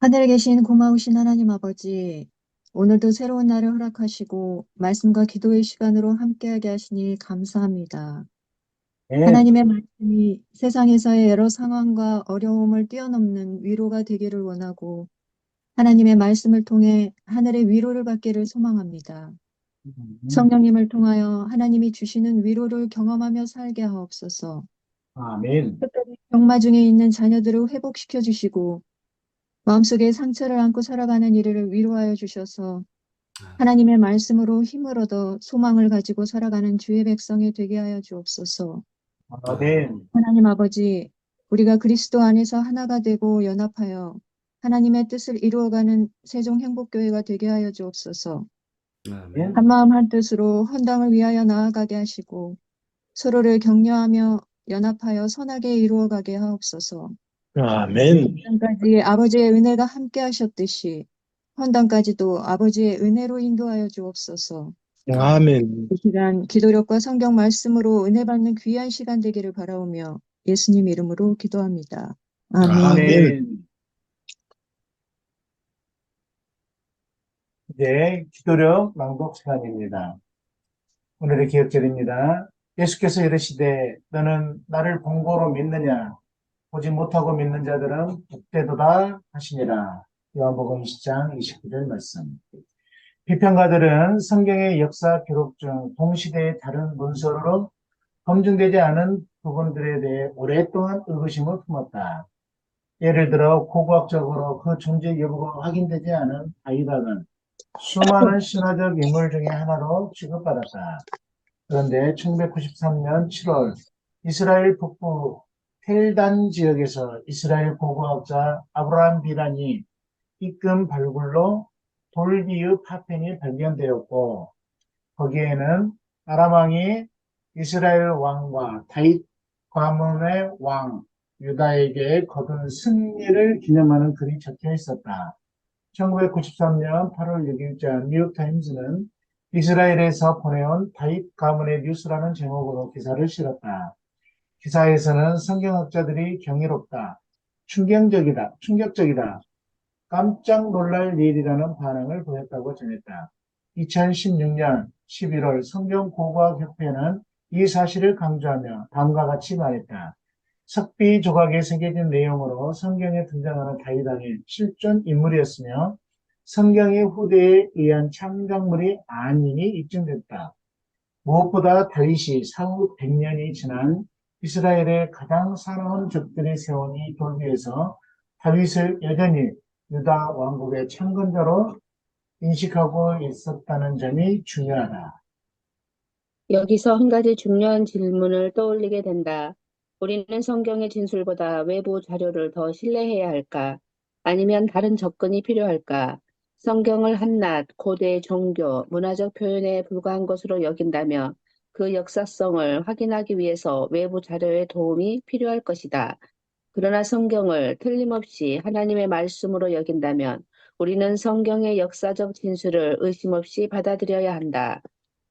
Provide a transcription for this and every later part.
하늘에 계신 고마우신 하나님 아버지, 오늘도 새로운 날을 허락하시고 말씀과 기도의 시간으로 함께하게 하시니 감사합니다. 아멘. 하나님의 말씀이 세상에서의 여러 상황과 어려움을 뛰어넘는 위로가 되기를 원하고 하나님의 말씀을 통해 하늘의 위로를 받기를 소망합니다. 성령님을 통하여 하나님이 주시는 위로를 경험하며 살게 하옵소서. 아멘. 특별히 병마 중에 있는 자녀들을 회복시켜 주시고 마음속에 상처를 안고 살아가는 이를 위로하여 주셔서 하나님의 말씀으로 힘을 얻어 소망을 가지고 살아가는 주의 백성이 되게 하여 주옵소서. 아멘. 하나님 아버지, 우리가 그리스도 안에서 하나가 되고 연합하여 하나님의 뜻을 이루어가는 세종 행복교회가 되게 하여 주옵소서. 아멘. 한마음 한뜻으로 헌당을 위하여 나아가게 하시고 서로를 격려하며 연합하여 선하게 이루어가게 하옵소서. 아멘. 헌당까지 아버지의 은혜가 함께 하셨듯이 헌당까지도 아버지의 은혜로 인도하여 주옵소서. 아멘. 이 시간 기도력과 성경 말씀으로 은혜 받는 귀한 시간 되기를 바라오며 예수님 이름으로 기도합니다. 아멘. 아멘. 이제 기도력 낭독 시간입니다. 오늘의 기억절입니다. 예수께서 이르시되 너는 나를 본고로 믿느냐? 보지 못하고 믿는 자들은 복되도다 하시니라. 요한복음 10장 29절 말씀. 비평가들은 성경의 역사 기록 중 동시대의 다른 문서로 검증되지 않은 부분들에 대해 오랫동안 의구심을 품었다. 예를 들어 고고학적으로 그 존재 여부가 확인되지 않은 아이박은 수많은 신화적 인물 중에 하나로 취급받았다. 그런데 1993년 7월 이스라엘 북부 텔단 지역에서 이스라엘 고고학자 아브라함 비란이 입금 발굴로 돌비의 파편이 발견되었고 거기에는 아람 왕이 이스라엘 왕과 다윗 가문의 왕 유다에게 거둔 승리를 기념하는 글이 적혀 있었다. 1993년 8월 6일자 뉴욕타임즈는 이스라엘에서 보내온 다윗 가문의 뉴스라는 제목으로 기사를 실었다. 기사에서는 성경학자들이 경이롭다, 충격적이다, 깜짝 놀랄 일이라는 반응을 보였다고 전했다. 2016년 11월 성경고고학협회는 이 사실을 강조하며 다음과 같이 말했다. 석비 조각에 새겨진 내용으로 성경에 등장하는 다윗왕이 실존 인물이었으며 성경의 후대에 의한 창작물이 아님이 입증됐다. 무엇보다 다윗이 사후 100년이 지난 이스라엘의 가장 사나운 적들이 세운 이 돌 위에서 다윗을 여전히 유다 왕국의 창건자로 인식하고 있었다는 점이 중요하다. 여기서 한 가지 중요한 질문을 떠올리게 된다. 우리는 성경의 진술보다 외부 자료를 더 신뢰해야 할까? 아니면 다른 접근이 필요할까? 성경을 한낱 고대 종교, 문화적 표현에 불과한 것으로 여긴다면 그 역사성을 확인하기 위해서 외부 자료의 도움이 필요할 것이다. 그러나 성경을 틀림없이 하나님의 말씀으로 여긴다면 우리는 성경의 역사적 진술을 의심 없이 받아들여야 한다.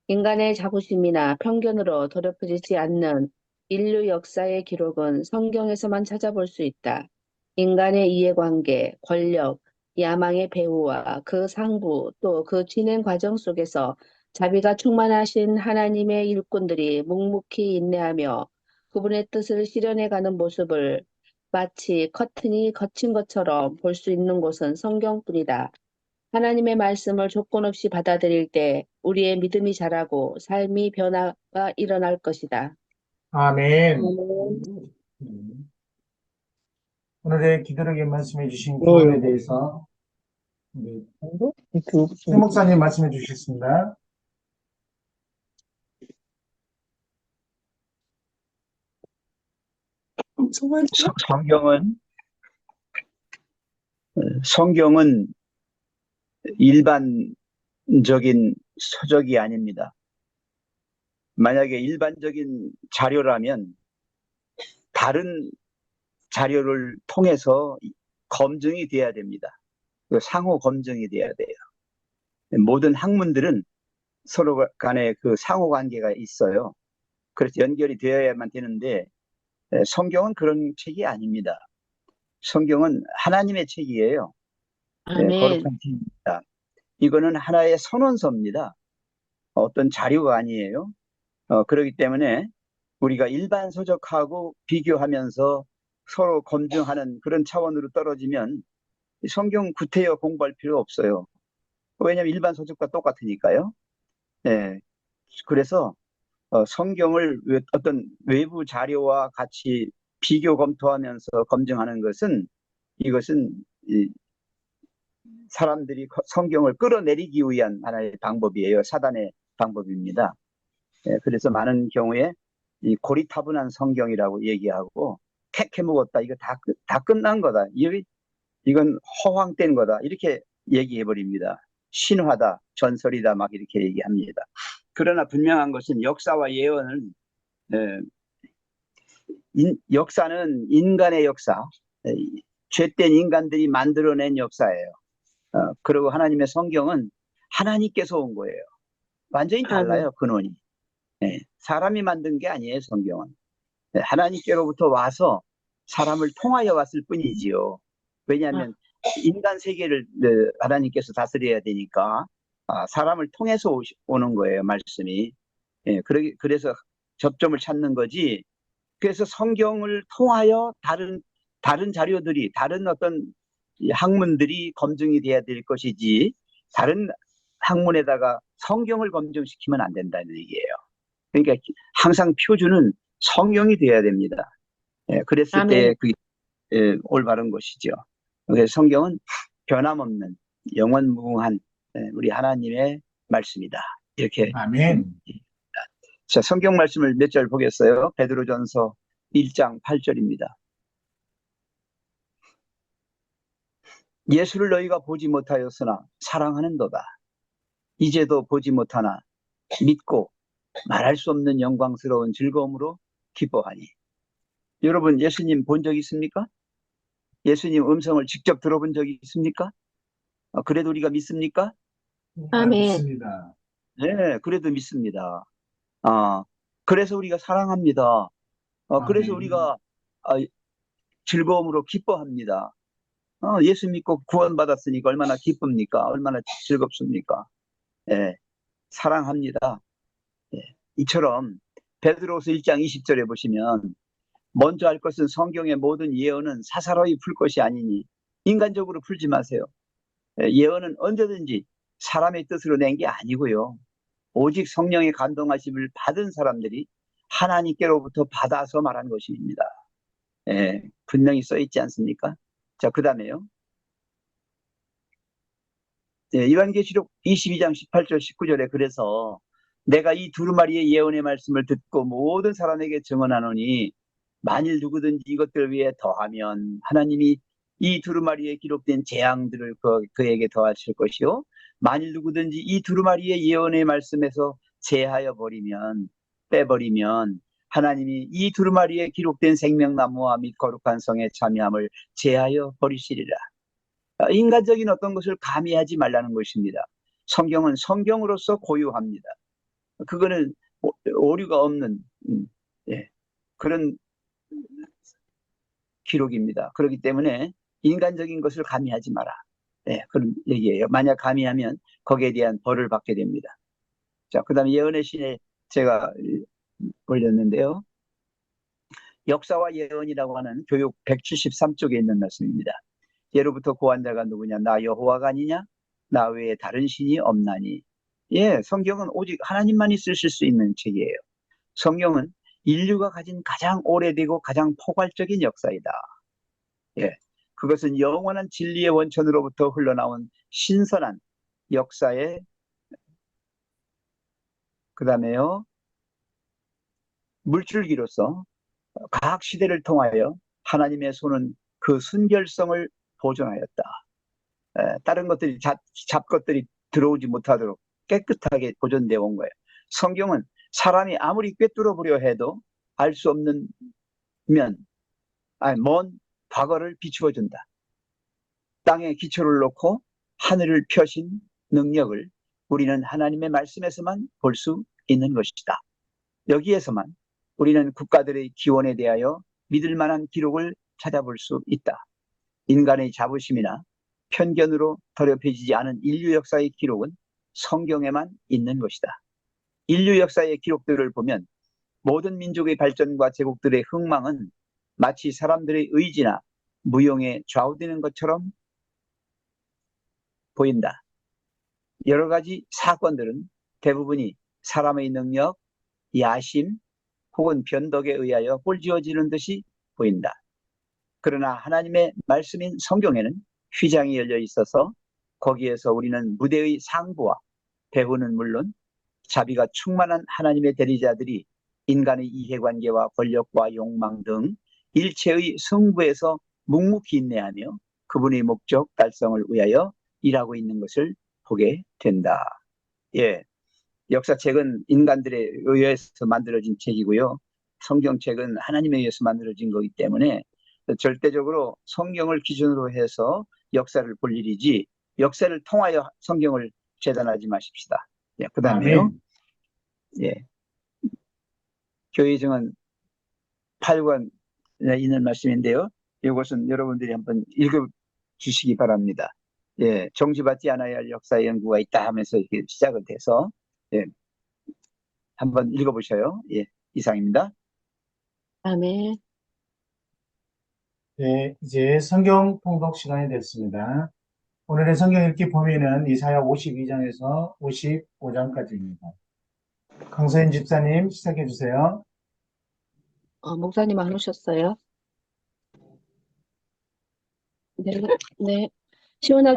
인간의 자부심이나 편견으로 더럽혀지지 않는 인류 역사의 기록은 성경에서만 찾아볼 수 있다. 인간의 이해관계, 권력, 야망의 배후와 그 상부 또 그 진행 과정 속에서 자비가 충만하신 하나님의 일꾼들이 묵묵히 인내하며 그분의 뜻을 실현해가는 모습을 마치 커튼이 걷힌 것처럼 볼 수 있는 곳은 성경뿐이다. 하나님의 말씀을 조건 없이 받아들일 때 우리의 믿음이 자라고 삶이 변화가 일어날 것이다. 아멘. 오늘의 기도력에 말씀해 주신 교훈에 대해서 우리 최 목사님 말씀해 주시겠습니다. 성경은 성경은 일반적인 서적이 아닙니다. 만약에 일반적인 자료라면 다른 자료를 통해서 검증이 돼야 됩니다. 상호 검증이 돼야 돼요. 모든 학문들은 서로 간에 그 상호 관계가 있어요. 그래서 연결이 되어야만 되는데 성경은 그런 책이 아닙니다. 성경은 하나님의 책이에요. 아멘. 거룩한 책입니다. 이거는 하나의 선언서입니다. 어떤 자료가 아니에요. 그렇기 때문에 우리가 일반 서적하고 비교하면서 서로 검증하는 그런 차원으로 떨어지면 성경 구태여 공부할 필요 없어요. 왜냐하면 일반 서적과 똑같으니까요. 네. 그래서 성경을 어떤 외부 자료와 같이 비교 검토하면서 검증하는 것은 이것은 사람들이 성경을 끌어내리기 위한 하나의 방법이에요. 사단의 방법입니다. 그래서 많은 경우에 이 고리타분한 성경이라고 얘기하고 캐캐 묵었다. 이거 다 끝난 거다. 이건 허황된 거다. 이렇게 얘기해 버립니다. 신화다, 전설이다 막 이렇게 얘기합니다. 그러나 분명한 것은 역사와 예언은 역사는 인간의 역사, 죄된 인간들이 만들어낸 역사예요. 그리고 하나님의 성경은 하나님께서 온 거예요. 완전히 달라요, 근원이. 사람이 만든 게 아니에요, 성경은. 하나님께로부터 와서 사람을 통하여 왔을 뿐이지요. 왜냐하면 인간 세계를 하나님께서 다스려야 되니까 사람을 통해서 오는 거예요, 말씀이. 그래서 접점을 찾는 거지. 그래서 성경을 통하여 다른 자료들이, 다른 어떤 학문들이 검증이 돼야 될 것이지, 다른 학문에다가 성경을 검증시키면 안 된다는 얘기예요. 그러니까 항상 표준은 성경이 돼야 됩니다. 그랬을 아멘. 때 그게 올바른 것이죠. 그래서 성경은 변함없는 영원무궁한 우리 하나님의 말씀이다. 이렇게. 아멘. 자, 성경 말씀을 몇 절 보겠어요. 베드로전서 1장 8절입니다. 예수를 너희가 보지 못하였으나 사랑하는도다. 이제도 보지 못하나 믿고 말할 수 없는 영광스러운 즐거움으로 기뻐하니. 여러분, 예수님 본 적 있습니까? 예수님 음성을 직접 들어본 적이 있습니까? 그래도 우리가 믿습니까? 아멘. 믿습니다. 네, 그래도 믿습니다. 그래서 우리가 사랑합니다. 그래서 아멘. 우리가 즐거움으로 기뻐합니다. 예수 믿고 구원받았으니까 얼마나 기쁩니까? 얼마나 즐겁습니까? 사랑합니다. 이처럼 베드로서 1장 20절에 보시면 먼저 할 것은 성경의 모든 예언은 사사로이 풀 것이 아니니 인간적으로 풀지 마세요. 예언은 언제든지 사람의 뜻으로 낸 게 아니고요. 오직 성령의 감동하심을 받은 사람들이 하나님께로부터 받아서 말한 것입니다. 분명히 써 있지 않습니까? 자, 그 다음에요. 요한계시록 22장 18절 19절에 그래서 내가 이 두루마리의 예언의 말씀을 듣고 모든 사람에게 증언하노니 만일 누구든지 이것들을 위해 더하면 하나님이 이 두루마리에 기록된 재앙들을 그에게 더하실 것이요 만일 누구든지 이 두루마리의 예언의 말씀에서 제하여 버리면 빼버리면 하나님이 이 두루마리에 기록된 생명나무와 및 거룩한 성의 참여함을 제하여 버리시리라. 인간적인 어떤 것을 가미하지 말라는 것입니다. 성경은 성경으로서 고유합니다. 그거는 오류가 없는 그런 기록입니다. 그렇기 때문에 인간적인 것을 가미하지 마라. 그런 얘기예요. 만약 가미하면 거기에 대한 벌을 받게 됩니다. 자, 그 다음에 예언의 신에 제가 올렸는데요. 역사와 예언이라고 하는 교육 173쪽에 있는 말씀입니다. 예로부터 고한 자가 누구냐? 나 여호와가 아니냐? 나 외에 다른 신이 없나니. 성경은 오직 하나님만이 쓰실 수 있는 책이에요. 성경은 인류가 가진 가장 오래되고 가장 포괄적인 역사이다. 그것은 영원한 진리의 원천으로부터 흘러나온 신선한 역사의 그 다음에요. 물줄기로서 각 시대를 통하여 하나님의 손은 그 순결성을 보존하였다. 다른 것들이 잡것들이 들어오지 못하도록 깨끗하게 보존되어 온 거예요. 성경은 사람이 아무리 꿰뚫어 보려 해도 알 수 없는 먼 과거를 비추어 준다. 땅에 기초를 놓고 하늘을 펴신 능력을 우리는 하나님의 말씀에서만 볼 수 있는 것이다. 여기에서만 우리는 국가들의 기원에 대하여 믿을 만한 기록을 찾아볼 수 있다. 인간의 자부심이나 편견으로 더럽혀지지 않은 인류 역사의 기록은 성경에만 있는 것이다. 인류 역사의 기록들을 보면 모든 민족의 발전과 제국들의 흥망은 마치 사람들의 의지나 무용에 좌우되는 것처럼 보인다. 여러 가지 사건들은 대부분이 사람의 능력, 야심 혹은 변덕에 의하여 꼴지어지는 듯이 보인다. 그러나 하나님의 말씀인 성경에는 휘장이 열려 있어서 거기에서 우리는 무대의 상부와 배후는 물론 자비가 충만한 하나님의 대리자들이 인간의 이해관계와 권력과 욕망 등 일체의 승부에서 묵묵히 인내하며 그분의 목적 달성을 위하여 일하고 있는 것을 보게 된다. 예, 역사책은 인간들에 의해서 만들어진 책이고요. 성경책은 하나님에 의해서 만들어진 거기 때문에 절대적으로 성경을 기준으로 해서 역사를 볼 일이지 역사를 통하여 성경을 재단하지 마십시다. 예, 그 다음에요. 아멘. 예, 교회정은 8권 있는 말씀인데요. 이것은 여러분들이 한번 읽어주시기 바랍니다. 예, 정지받지 않아야 할 역사 연구가 있다 하면서 이렇게 시작을 돼서 예, 한번 읽어보셔요. 예, 이상입니다. 아멘. 네, 이제 성경 통독 시간이 됐습니다. 오늘의 성경 읽기 범위는 이사야 52장에서 55장까지입니다. 강서인 집사님 시작해 주세요. 목사님 안 오셨어요? 네, 네. 시온아 아,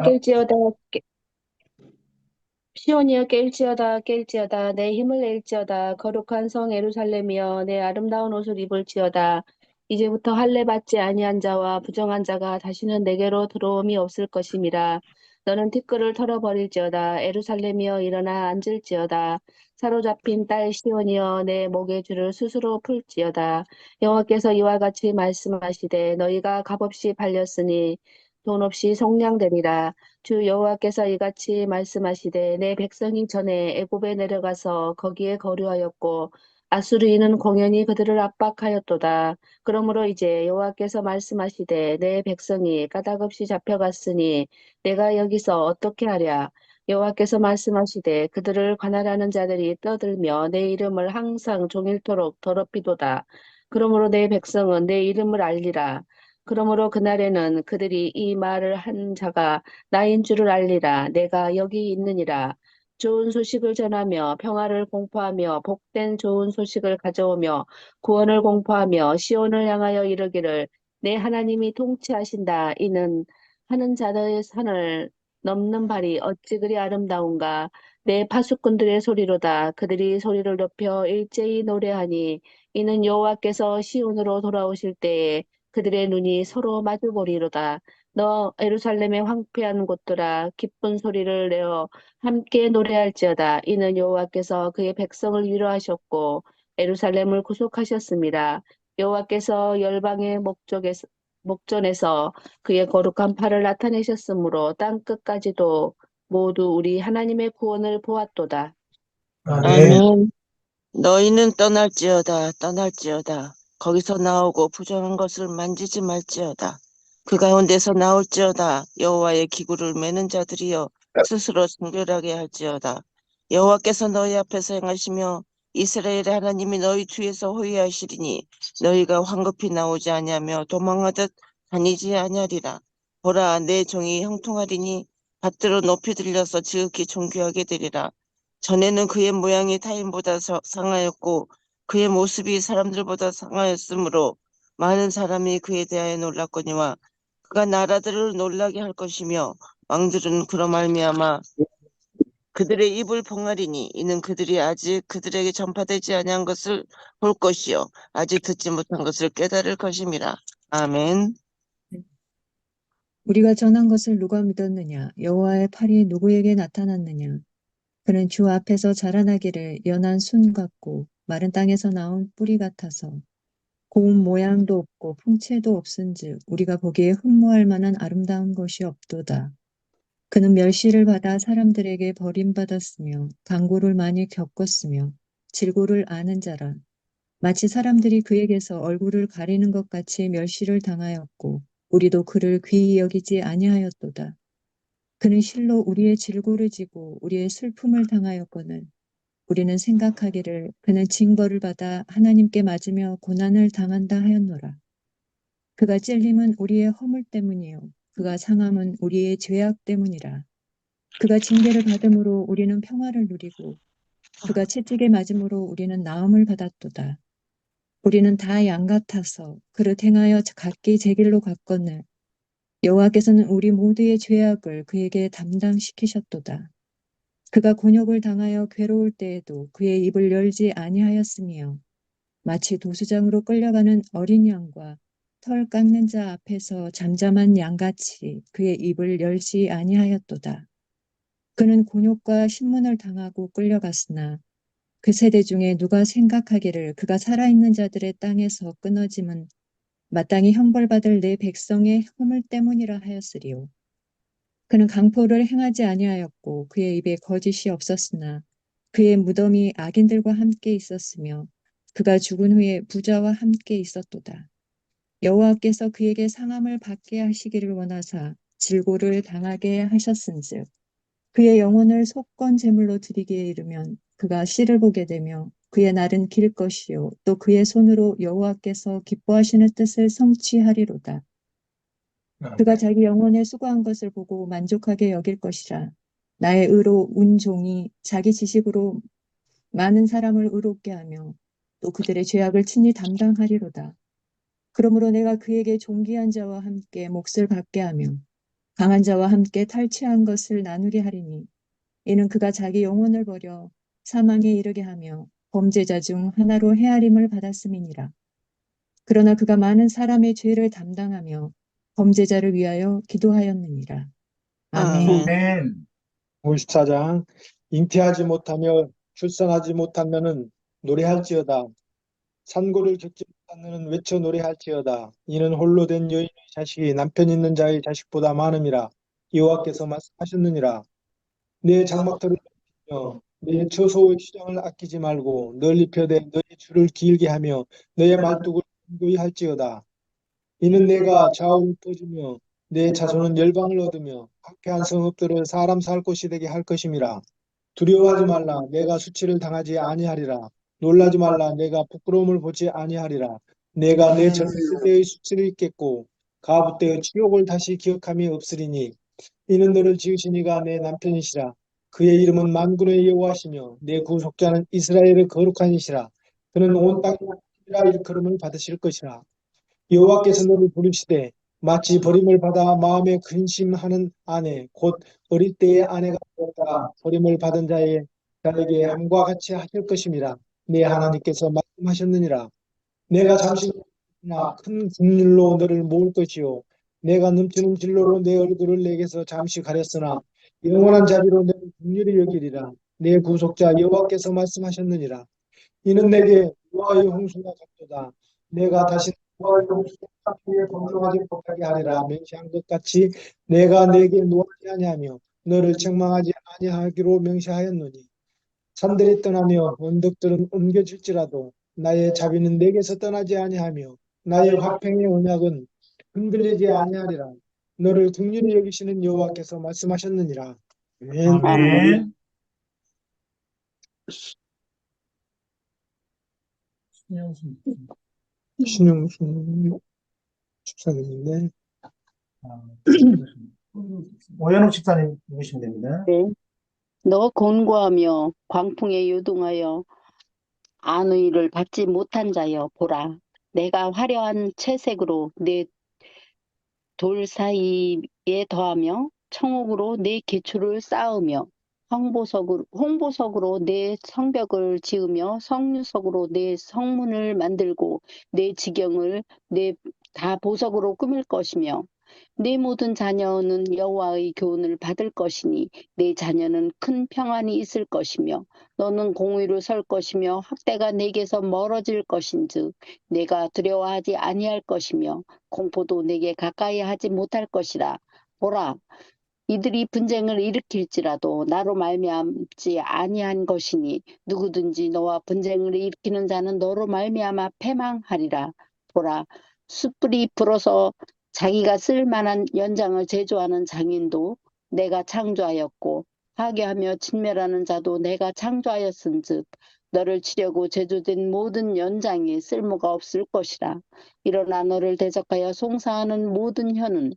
시온이여 깰지어다 내 힘을 낼지어다 거룩한 성 예루살렘이여 내 아름다운 옷을 입을지어다 이제부터 할례 받지 아니한 자와 부정한 자가 다시는 내게로 들어옴이 없을 것임이라 너는 티끌을 털어버릴지어다 예루살렘이여 일어나 앉을지어다 사로잡힌 딸 시온이여 내 목의 줄을 스스로 풀지어다 여호와께서 이와 같이 말씀하시되 너희가 값없이 팔렸으니 돈 없이 속량되리라 주 여호와께서 이같이 말씀하시되 내 백성이 전에 애굽에 내려가서 거기에 거류하였고 아수르인은 공연히 그들을 압박하였도다. 그러므로 이제 여호와께서 말씀하시되 내 백성이 까닭없이 잡혀갔으니 내가 여기서 어떻게 하랴. 여호와께서 말씀하시되 그들을 관할하는 자들이 떠들며 내 이름을 항상 종일토록 더럽히도다. 그러므로 내 백성은 내 이름을 알리라. 그러므로 그날에는 그들이 이 말을 한 자가 나인 줄을 알리라. 내가 여기 있느니라. 좋은 소식을 전하며 평화를 공포하며 복된 좋은 소식을 가져오며 구원을 공포하며 시온을 향하여 이르기를 내 하나님이 통치하신다. 이는 하는 자들의 산을 넘는 발이 어찌 그리 아름다운가. 내 파수꾼들의 소리로다. 그들이 소리를 높여 일제히 노래하니 이는 여호와께서 시온으로 돌아오실 때에 그들의 눈이 서로 마주보리로다. 너 예루살렘의 황폐한 곳들아 기쁜 소리를 내어 함께 노래할지어다. 이는 여호와께서 그의 백성을 위로하셨고 예루살렘을 구속하셨습니다. 여호와께서 열방의 목전에서 그의 거룩한 팔을 나타내셨으므로 땅 끝까지도 모두 우리 하나님의 구원을 보았도다. 아멘. 아멘. 너희는 떠날지어다. 거기서 나오고 부정한 것을 만지지 말지어다. 그 가운데서 나올지어다. 여호와의 기구를 매는 자들이여 스스로 정결하게 할지어다. 여호와께서 너희 앞에서 행하시며 이스라엘의 하나님이 너희 뒤에서 호위하시리니 너희가 황급히 나오지 아니하며 도망하듯 다니지 아니하리라. 보라, 내 종이 형통하리니 밭들어 높이 들려서 지극히 존귀하게 되리라. 전에는 그의 모양이 타인보다 상하였고 그의 모습이 사람들보다 상하였으므로 많은 사람이 그에 대하여 놀랐거니와 그가 나라들을 놀라게 할 것이며 왕들은 그로 말미암아 그들의 입을 봉하리니 이는 그들이 아직 그들에게 전파되지 아니한 것을 볼 것이요 아직 듣지 못한 것을 깨달을 것임이라. 아멘. 우리가 전한 것을 누가 믿었느냐? 여호와의 팔이 누구에게 나타났느냐? 그는 주 앞에서 자라나기를 연한 순 같고 마른 땅에서 나온 뿌리 같아서 고운 모양도 없고 풍채도 없은즉 우리가 보기에 흠모할 만한 아름다운 것이 없도다. 그는 멸시를 받아 사람들에게 버림받았으며 강고를 많이 겪었으며 질고를 아는 자라. 마치 사람들이 그에게서 얼굴을 가리는 것 같이 멸시를 당하였고 우리도 그를 귀히 여기지 아니하였도다. 그는 실로 우리의 질고를 지고 우리의 슬픔을 당하였거늘 우리는 생각하기를 그는 징벌을 받아 하나님께 맞으며 고난을 당한다 하였노라. 그가 찔림은 우리의 허물 때문이요 그가 상함은 우리의 죄악 때문이라. 그가 징계를 받음으로 우리는 평화를 누리고 그가 채찍에 맞음으로 우리는 나음을 받았도다. 우리는 다 양 같아서 그를 행하여 각기 제 길로 갔거늘 여호와께서는 우리 모두의 죄악을 그에게 담당시키셨도다. 그가 곤욕을 당하여 괴로울 때에도 그의 입을 열지 아니하였으며 마치 도수장으로 끌려가는 어린 양과 털 깎는 자 앞에서 잠잠한 양같이 그의 입을 열지 아니하였도다. 그는 곤욕과 신문을 당하고 끌려갔으나 그 세대 중에 누가 생각하기를 그가 살아있는 자들의 땅에서 끊어짐은 마땅히 형벌받을 내 백성의 허물 때문이라 하였으리요. 그는 강포를 행하지 아니하였고 그의 입에 거짓이 없었으나 그의 무덤이 악인들과 함께 있었으며 그가 죽은 후에 부자와 함께 있었도다. 여호와께서 그에게 상함을 받게 하시기를 원하사 질고를 당하게 하셨은즉 그의 영혼을 속건 제물로 드리기에 이르면 그가 씨를 보게 되며 그의 날은 길 것이요 또 그의 손으로 여호와께서 기뻐하시는 뜻을 성취하리로다. 그가 자기 영혼에 수고한 것을 보고 만족하게 여길 것이라. 나의 의로 운 종이 자기 지식으로 많은 사람을 의롭게 하며 또 그들의 죄악을 친히 담당하리로다. 그러므로 내가 그에게 존귀한 자와 함께 몫을 받게 하며 강한 자와 함께 탈취한 것을 나누게 하리니 이는 그가 자기 영혼을 버려 사망에 이르게 하며 범죄자 중 하나로 헤아림을 받았음이니라. 그러나 그가 많은 사람의 죄를 담당하며 범죄자를 위하여 기도하였느니라. 아멘. 아멘. 아멘. 54장 잉태하지 못하며 출산하지 못한 너는 노래할지어다. 산고를 겪지 못한 너는 외쳐 노래할지어다. 이는 홀로 된 여인의 자식이 남편 있는 자의 자식보다 많음이라. 여호와께서 말씀하셨느니라. 내 장막터를 넓히며 내 처소의 시장을 아끼지 말고 널리 펴되 너의 줄을 길게 하며 너의 말뚝을 견고히 할지어다. 이는 내가 좌우를 퍼주며 내 자손은 열방을 얻으며 황폐한 성읍들을 사람 살 곳이 되게 할 것임이라. 두려워하지 말라. 내가 수치를 당하지 아니하리라. 놀라지 말라. 내가 부끄러움을 보지 아니하리라. 내가 내 젊었을 때의 수치를 잊겠고 가부 때의 치욕을 다시 기억함이 없으리니 이는 너를 지으신 이가 내 남편이시라. 그의 이름은 만군의 여호와시며 내 구속자는 이스라엘의 거룩한 이시라. 그는 온 땅에 이라 일컬음을 받으실 것이라. 여호와께서 너를 부르시되 마치 버림을 받아 마음에 근심하는 아내 곧 어릴 때의 아내가 되었다 버림을 받은 자에게 함과 같이 하실 것임이라. 내 하나님께서 말씀하셨느니라. 내가 잠시 큰 국률로 너를 모을 것이요 내가 넘치는 진로로 내 얼굴을 내게서 잠시 가렸으나 영원한 자비로 너를 국률이 여기리라. 내 구속자 여호와께서 말씀하셨느니라. 이는 내게 노아의 홍수가 같도다. 내가 다시 노아의 홍수를 위에 범정하지 못하게 하리라. 맹세한 것 같이 내가 내게 노하지 아니하며 너를 책망하지 아니하기로 맹세하였노니 산들이 떠나며 언덕들은 옮겨질지라도 나의 자비는 내게서 떠나지 아니하며 나의 화평의 언약은 흔들리지 아니하리라. 너를 긍휼히 여기시는 여호와께서 말씀하셨느니라. 아멘. 아멘. 신영순 집사님인데 오연욱 집사님 읽으시면 됩니다. 네. 너 곤고하며 광풍에 요동하여 안의를 받지 못한 자여 보라. 내가 화려한 채색으로 내 돌 사이에 더하며 청옥으로 내 기초를 쌓으며 홍보석으로 내 성벽을 지으며 성유석으로 내 성문을 만들고 내 지경을 내 다 보석으로 꾸밀 것이며 내 모든 자녀는 여호와의 교훈을 받을 것이니 내 자녀는 큰 평안이 있을 것이며 너는 공의로 설 것이며 학대가 내게서 멀어질 것인즉 내가 두려워하지 아니할 것이며 공포도 내게 가까이 하지 못할 것이라. 보라, 이들이 분쟁을 일으킬지라도 나로 말미암지 아니한 것이니 누구든지 너와 분쟁을 일으키는 자는 너로 말미암아 패망하리라. 보라, 숯불이 불어서 자기가 쓸 만한 연장을 제조하는 장인도 내가 창조하였고 파괴하며 진멸하는 자도 내가 창조하였은즉 너를 치려고 제조된 모든 연장이 쓸모가 없을 것이라. 일어나 너를 대적하여 송사하는 모든 혀는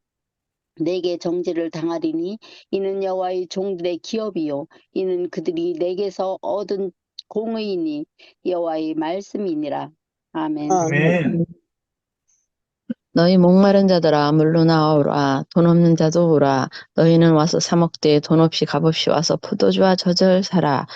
내게 정죄를 당하리니 이는 여호와의 종들의 기업이요 이는 그들이 내게서 얻은 공의이니 여호와의 말씀이니라. 아멘. 아멘. 너희 목마른 자들아 물로 나오라. 돈 없는 자도 오라. 너희는 와서 사 먹되 돈 없이 값없이 와서 포도주와 젖을 사라.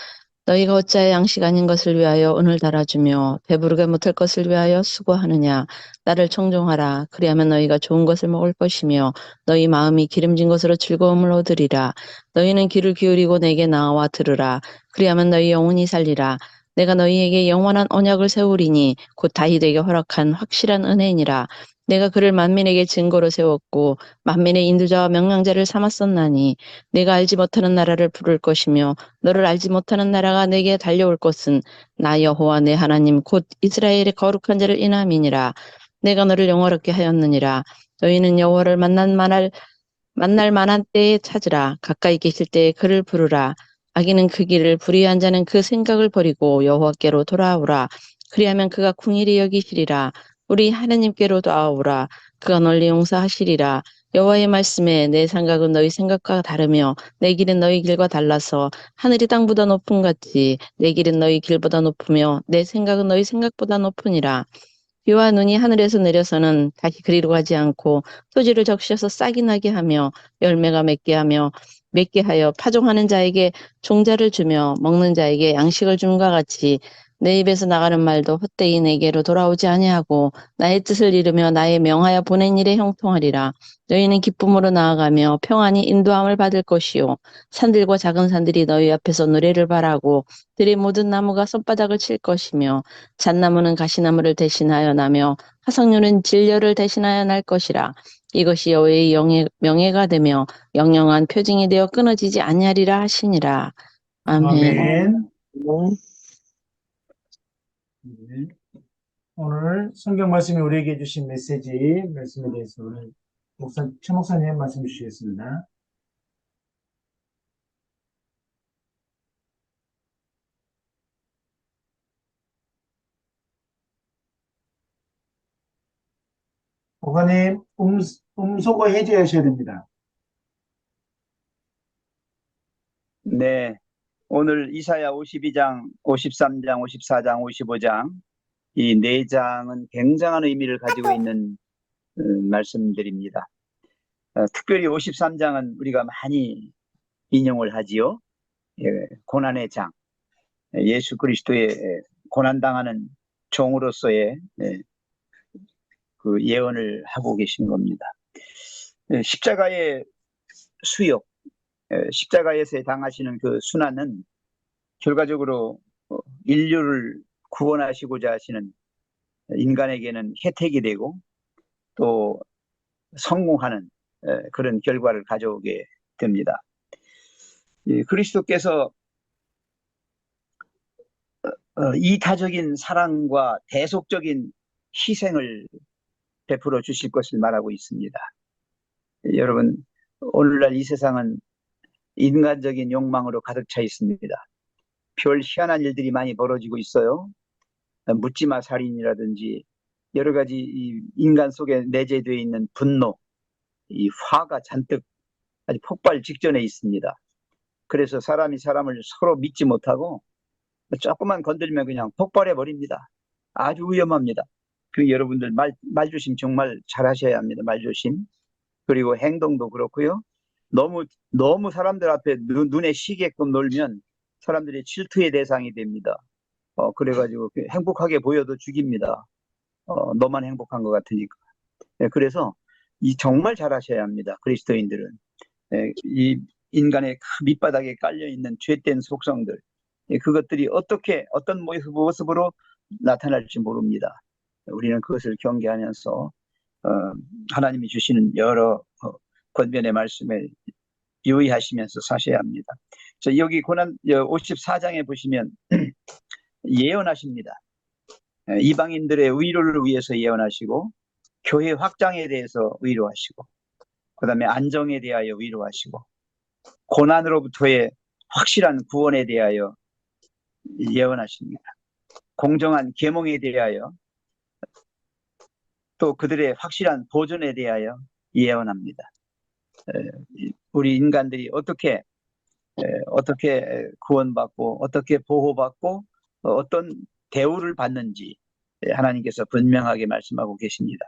너희가 어찌하여 양식 아닌 것을 위하여 은을 달아주며 배부르게 못할 것을 위하여 수고하느냐. 나를 청종하라. 그리하면 너희가 좋은 것을 먹을 것이며 너희 마음이 기름진 것으로 즐거움을 얻으리라. 너희는 귀를 기울이고 내게 나와 들으라. 그리하면 너희 영혼이 살리라. 내가 너희에게 영원한 언약을 세우리니 곧 다윗에게 허락한 확실한 은혜니라. 내가 그를 만민에게 증거로 세웠고 만민의 인도자와 명령자를 삼았었나니 내가 알지 못하는 나라를 부를 것이며 너를 알지 못하는 나라가 내게 달려올 것은 나 여호와 내 하나님 곧 이스라엘의 거룩한 자를 인함이니라. 내가 너를 영화롭게 하였느니라. 너희는 여호와를 만날 만한 때에 찾으라. 가까이 계실 때에 그를 부르라. 악인은 그 길을 불의한 자는 그 생각을 버리고 여호와께로 돌아오라. 그리하면 그가 궁일이 여기시리라. 우리 하나님께로 돌아오라. 그가 널리 용서하시리라. 여호와의 말씀에 내 생각은 너희 생각과 다르며 내 길은 너희 길과 달라서 하늘이 땅보다 높음 같이 내 길은 너희 길보다 높으며 내 생각은 너희 생각보다 높으니라. 비와 눈이 하늘에서 내려서는 다시 그리로 가지 않고 토지를 적셔서 싹이 나게 하며 열매가 맺게 하여 파종하는 자에게 종자를 주며 먹는 자에게 양식을 줌과 같이 내 입에서 나가는 말도 헛되이 내게로 돌아오지 아니하고 나의 뜻을 이루며 나의 명하여 보낸 일에 형통하리라. 너희는 기쁨으로 나아가며 평안히 인도함을 받을 것이요 산들과 작은 산들이 너희 앞에서 노래를 바라고 들의 모든 나무가 손바닥을 칠 것이며 잣나무는 가시나무를 대신하여 나며 화석류는 진려를 대신하여 날 것이라. 이것이 여호와의 명예가 되며 영영한 표징이 되어 끊어지지 아니하리라 하시니라. 아멘. 아멘. 네. 네. 오늘 성경 말씀이 우리에게 주신 말씀에 대해서 오늘 최 목사님 말씀 주시겠습니다. 목사님, 음소거 해제하셔야 됩니다. 네. 오늘 이사야 52장, 53장, 54장, 55장 이 네 장은 굉장한 의미를 가지고 있는 말씀들입니다. 특별히 53장은 우리가 많이 인용을 하지요. 예, 고난의 장, 예수 그리스도의 고난당하는 종으로서의 그 예언을 하고 계신 겁니다. 십자가의 수욕, 십자가에서 당하시는 그 순환은 결과적으로 인류를 구원하시고자 하시는 인간에게는 혜택이 되고 또 성공하는 그런 결과를 가져오게 됩니다. 그리스도께서 이타적인 사랑과 대속적인 희생을 베풀어 주실 것을 말하고 있습니다. 여러분, 오늘날 이 세상은 인간적인 욕망으로 가득 차 있습니다. 별 희한한 일들이 많이 벌어지고 있어요. 묻지마 살인이라든지 여러 가지 이 인간 속에 내재되어 있는 분노, 이 화가 잔뜩 아주 폭발 직전에 있습니다. 그래서 사람이 사람을 서로 믿지 못하고 조금만 건들면 그냥 폭발해 버립니다. 아주 위험합니다. 그 여러분들 말조심 정말 잘 하셔야 합니다. 말조심. 그리고 행동도 그렇고요. 너무 사람들 앞에 눈에 쉬게끔 놀면 사람들이 질투의 대상이 됩니다. 그래가지고 행복하게 보여도 죽입니다. 너만 행복한 것 같으니까. 그래서 정말 잘 하셔야 합니다. 그리스도인들은. 이 인간의 밑바닥에 깔려있는 죄된 속성들, 그것들이 어떤 모습으로 나타날지 모릅니다. 우리는 그것을 경계하면서 하나님이 주시는 여러 권면의 말씀에 유의하시면서 사셔야 합니다. 여기 54장에 보시면 예언하십니다. 이방인들의 위로를 위해서 예언하시고 교회 확장에 대해서 위로하시고 그 다음에 안정에 대하여 위로하시고 고난으로부터의 확실한 구원에 대하여 예언하십니다. 공정한 계몽에 대하여 또 그들의 확실한 보존에 대하여 예언합니다. 우리 인간들이 어떻게 구원받고 어떻게 보호받고 어떤 대우를 받는지 하나님께서 분명하게 말씀하고 계십니다.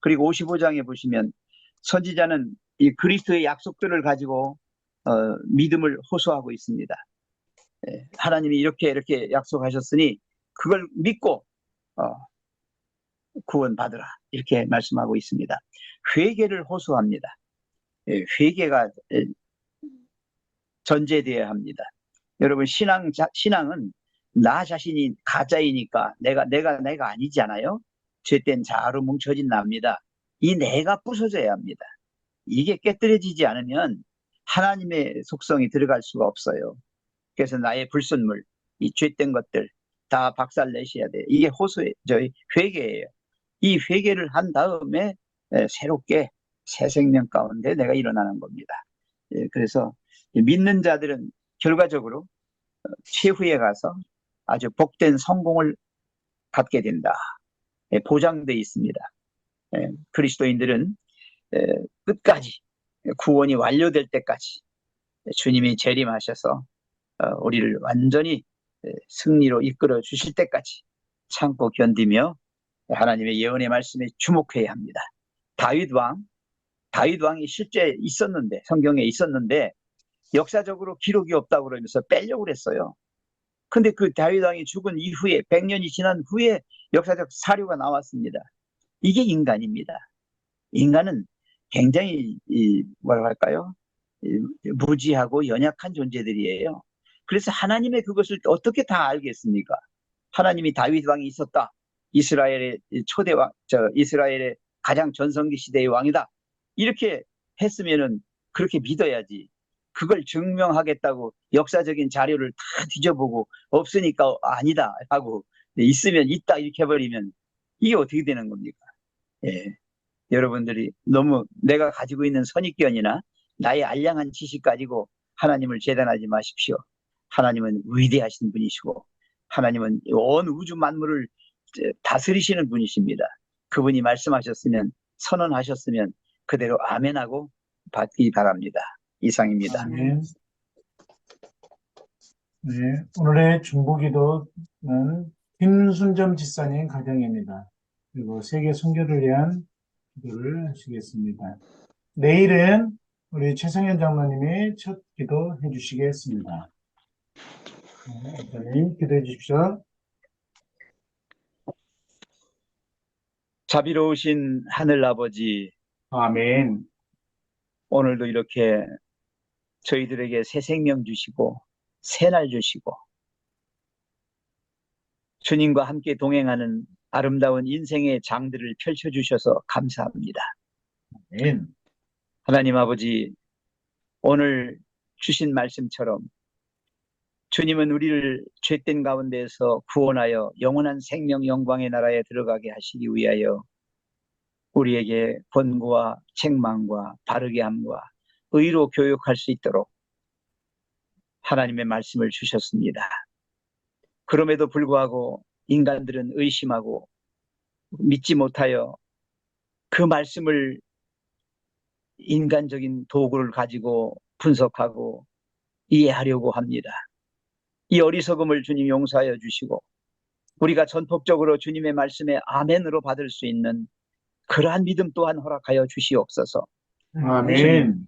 그리고 55장에 보시면 선지자는 이 그리스도의 약속들을 가지고 믿음을 호소하고 있습니다. 하나님이 이렇게 약속하셨으니 그걸 믿고 구원받으라 이렇게 말씀하고 있습니다. 회개를 호소합니다. 회개가 전제되어야 합니다. 여러분 신앙은 나 자신이 가짜이니까 내가 아니잖아요. 죄된 자아로 뭉쳐진 나입니다. 이 내가 부서져야 합니다. 이게 깨뜨려지지 않으면 하나님의 속성이 들어갈 수가 없어요. 그래서 나의 불순물, 이 죄된 것들 다 박살내셔야 돼. 이게 저희 회개예요. 이 회개를 한 다음에 새롭게 새 생명 가운데 내가 일어나는 겁니다. 그래서 믿는 자들은 결과적으로 최후에 가서 아주 복된 성공을 갖게 된다. 보장되어 있습니다. 그리스도인들은 끝까지 구원이 완료될 때까지 주님이 재림하셔서 우리를 완전히 승리로 이끌어 주실 때까지 참고 견디며 하나님의 예언의 말씀에 주목해야 합니다. 다윗 왕이 실제 있었는데 성경에 있었는데 역사적으로 기록이 없다고 그러면서 빼려고 그랬어요. 근데 그 다윗 왕이 죽은 이후에 100년이 지난 후에 역사적 사료가 나왔습니다. 이게 인간입니다. 인간은 굉장히 뭐라고 할까요? 무지하고 연약한 존재들이에요. 그래서 하나님의 그것을 어떻게 다 알겠습니까? 하나님이 다윗 왕이 있었다. 이스라엘의 초대 왕, 이스라엘의 가장 전성기 시대의 왕이다. 이렇게 했으면은 그렇게 믿어야지. 그걸 증명하겠다고 역사적인 자료를 다 뒤져보고 없으니까 아니다 하고 있으면 있다 이렇게 해버리면 이게 어떻게 되는 겁니까? 예. 여러분들이 너무 내가 가지고 있는 선입견이나 나의 알량한 지식 가지고 하나님을 재단하지 마십시오. 하나님은 위대하신 분이시고 하나님은 온 우주 만물을 다스리시는 분이십니다. 그분이 말씀하셨으면 선언하셨으면 그대로 아멘하고 받기 바랍니다. 이상입니다. 아멘. 네, 오늘의 중보기도는 김순점 집사님 가정입니다. 그리고 세계 선교를 위한 기도를 하시겠습니다. 내일은 우리 최성현 장로님이 첫 기도 해주시겠습니다. 장로님 기도해 주십시오. 자비로우신 하늘아버지, 아멘. 오늘도 이렇게 저희들에게 새 생명 주시고 새 날 주시고 주님과 함께 동행하는 아름다운 인생의 장들을 펼쳐주셔서 감사합니다. 아멘. 하나님 아버지, 오늘 주신 말씀처럼 주님은 우리를 죄된 가운데에서 구원하여 영원한 생명 영광의 나라에 들어가게 하시기 위하여 우리에게 권고와 책망과 바르게 함과 의로 교육할 수 있도록 하나님의 말씀을 주셨습니다. 그럼에도 불구하고 인간들은 의심하고 믿지 못하여 그 말씀을 인간적인 도구를 가지고 분석하고 이해하려고 합니다. 이 어리석음을 주님 용서하여 주시고 우리가 전폭적으로 주님의 말씀에 아멘으로 받을 수 있는 그러한 믿음 또한 허락하여 주시옵소서. 아멘.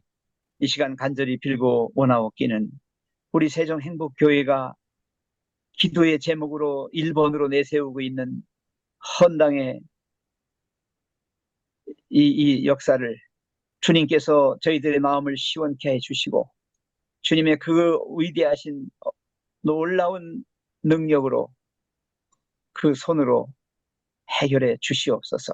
이 시간 간절히 빌고 원하옵기는 우리 세종행복교회가 기도의 제목으로 1번으로 내세우고 있는 헌당의 이 역사를 주님께서 저희들의 마음을 시원케 해주시고 주님의 그 위대하신 놀라운 능력으로 그 손으로 해결해 주시옵소서.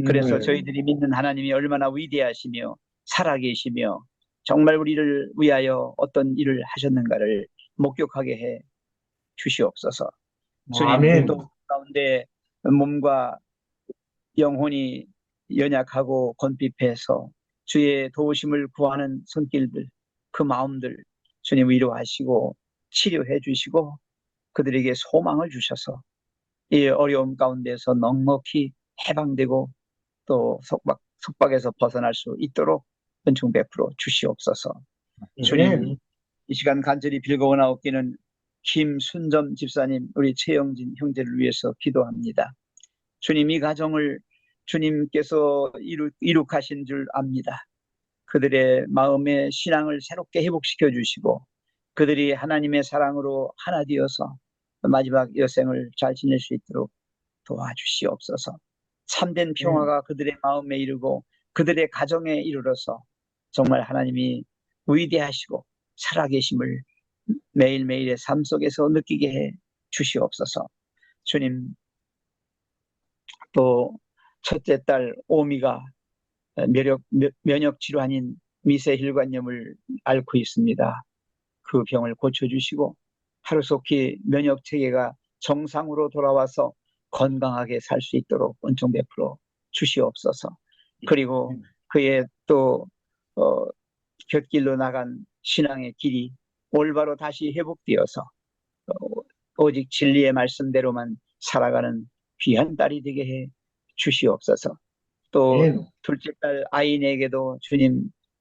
그래서 저희들이 믿는 하나님이 얼마나 위대하시며 살아계시며 정말 우리를 위하여 어떤 일을 하셨는가를 목격하게 해 주시옵소서. 주님, 아멘. 또 가운데 몸과 영혼이 연약하고 곤핍해서 주의 도우심을 구하는 손길들, 그 마음들 주님 위로하시고 치료해 주시고 그들에게 소망을 주셔서 이 어려움 가운데서 넉넉히 해방되고 또 속박에서 벗어날 수 있도록 은총 베풀어 주시옵소서. 주님, 이 시간 간절히 빌거나옵기는 김순점 집사님, 우리 최영진 형제를 위해서 기도합니다. 주님, 이 가정을 주님께서 이룩하신 줄 압니다. 그들의 마음의 신앙을 새롭게 회복시켜 주시고 그들이 하나님의 사랑으로 하나 되어서 마지막 여생을 잘 지낼 수 있도록 도와주시옵소서. 참된 평화가 그들의 마음에 이르고 그들의 가정에 이르러서 정말 하나님이 위대하시고 살아계심을 매일매일의 삶 속에서 느끼게 해 주시옵소서. 주님, 또 첫째 딸 오미가 면역 질환인 미세혈관염을 앓고 있습니다. 그 병을 고쳐주시고 하루속히 면역 체계가 정상으로 돌아와서 건강하게 살 수 있도록 은총 베풀어 주시옵소서. 그리고 그의 또 곁길로 나간 신앙의 길이 올바로 다시 회복되어서 오직 진리의 말씀대로만 살아가는 귀한 딸이 되게 해 주시옵소서. 또 둘째 딸 아인에게도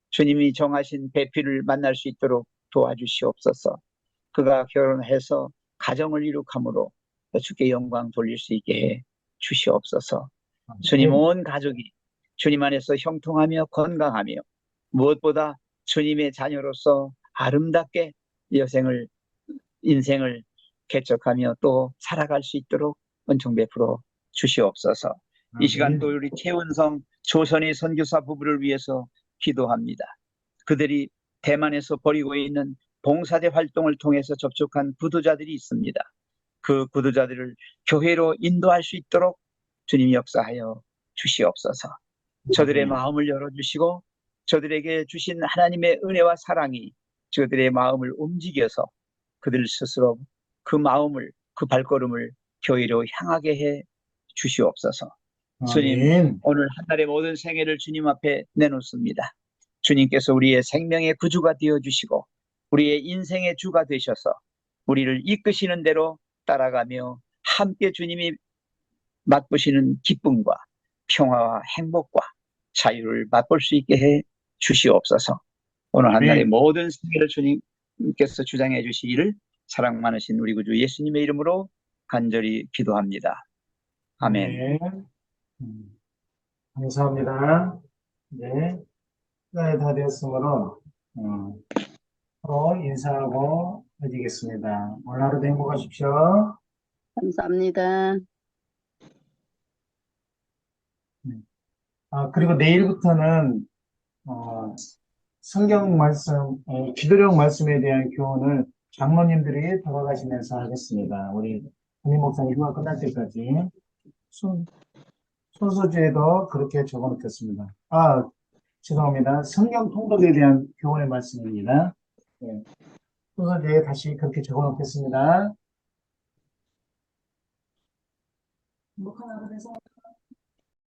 주님이 정하신 배필을 만날 수 있도록 도와주시옵소서. 그가 결혼해서 가정을 이룩함으로 주께 영광 돌릴 수 있게 해 주시옵소서. 주님 온 가족이 주님 안에서 형통하며 건강하며 무엇보다 주님의 자녀로서 아름답게 인생을 개척하며 또 살아갈 수 있도록 은총 베풀어 주시옵소서. 이 시간 또 우리 최은성 조선의 선교사 부부를 위해서 기도합니다. 그들이 대만에서 벌이고 있는 봉사대 활동을 통해서 접촉한 구도자들이 있습니다. 그 구도자들을 교회로 인도할 수 있도록 주님 역사하여 주시옵소서. 저들의 마음을 열어주시고 저들에게 주신 하나님의 은혜와 사랑이 저들의 마음을 움직여서 그들 스스로 그 마음을, 그 발걸음을 교회로 향하게 해 주시옵소서. 주님, 오늘 한 달의 모든 생애를 주님 앞에 내놓습니다. 주님께서 우리의 생명의 구주가 되어주시고 우리의 인생의 주가 되셔서 우리를 이끄시는 대로 따라가며 함께 주님이 맛보시는 기쁨과 평화와 행복과 자유를 맛볼 수 있게 해 주시옵소서. 오늘 한 달의 모든 생애를 주님께서 주장해 주시기를 사랑 많으신 우리 구주 예수님의 이름으로 간절히 기도합니다. 아멘. 감사합니다. 네, 시간이 다 되었으므로 서로 인사하고 헤어지겠습니다. 오늘 하루도 행복하십시오. 감사합니다. 그리고 내일부터는 성경 말씀, 기도력 말씀에 대한 교훈을 장로님들이 돌아가시면서 하겠습니다. 우리 담임 목사님 휴가 끝날 때까지 손소지에도 그렇게 적어놓겠습니다. 죄송합니다. 성경 통독에 대한 교훈의 말씀입니다. 네. 손소지에 다시 그렇게 적어놓겠습니다. 행복한 하루 되세요.